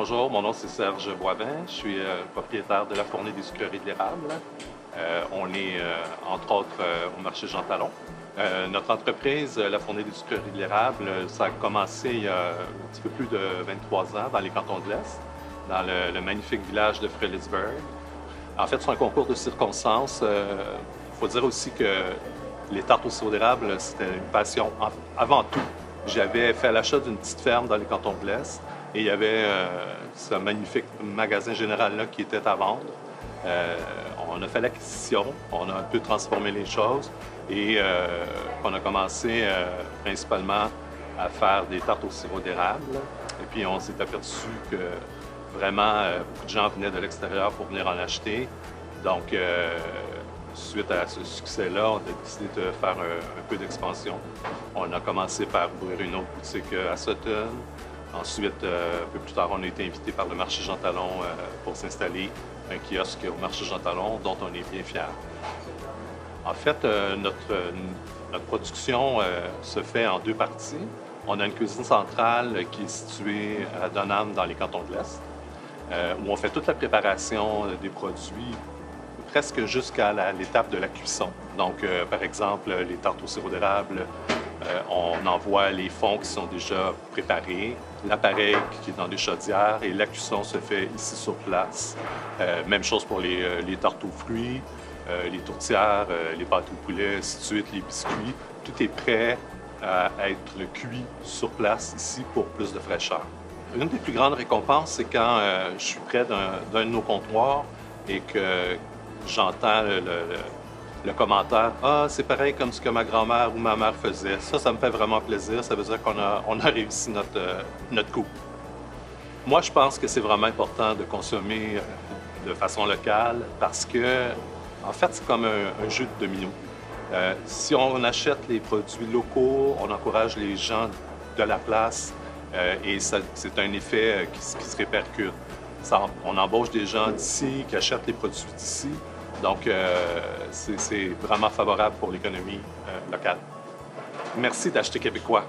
Bonjour, mon nom c'est Serge Boivin. Je suis propriétaire de la Fournée des sucreries de l'érable. On est entre autres au marché Jean Talon. Notre entreprise, la Fournée des sucreries de l'érable, ça a commencé il y a un petit peu plus de 23 ans dans les cantons de l'Est, dans le magnifique village de Fredericksburg. En fait, c'est un concours de circonstances. Il faut dire aussi que les tartes au sirop d'érable, c'était une passion avant tout. J'avais fait l'achat d'une petite ferme dans les cantons de l'Est et il y avait ce magnifique magasin général-là qui était à vendre. On a fait l'acquisition, on a un peu transformé les choses et on a commencé principalement à faire des tartes au sirop d'érable. Et puis on s'est aperçu que vraiment beaucoup de gens venaient de l'extérieur pour venir en acheter. Donc, suite à ce succès-là, on a décidé de faire un peu d'expansion. On a commencé par ouvrir une autre boutique à Sutton. Ensuite, un peu plus tard, on a été invité par le marché Jean Talon pour s'installer un kiosque au marché Jean Talon, dont on est bien fiers. En fait, notre production se fait en deux parties. On a une cuisine centrale qui est située à Dunham, dans les cantons de l'Est, où on fait toute la préparation des produits presque jusqu'à l'étape de la cuisson. Donc, par exemple, les tartes au sirop d'érable, on envoie les fonds qui sont déjà préparés, l'appareil qui est dans des chaudières et la cuisson se fait ici sur place. Même chose pour les tartes aux fruits, les tourtières, les pâtes au poulet, ainsi de suite, les biscuits. Tout est prêt à être cuit sur place ici pour plus de fraîcheur. Une des plus grandes récompenses, c'est quand je suis près d'un de nos comptoirs et que j'entends le commentaire « Ah, c'est pareil comme ce que ma grand-mère ou ma mère faisait ». Ça me fait vraiment plaisir. Ça veut dire qu'on a réussi notre coup. Moi, je pense que c'est vraiment important de consommer de façon locale parce que, en fait, c'est comme un jeu de domino. Si on achète les produits locaux, on encourage les gens de la place et c'est un effet qui se répercute. On embauche des gens d'ici qui achètent les produits d'ici. Donc, c'est vraiment favorable pour l'économie locale. Merci d'acheter québécois.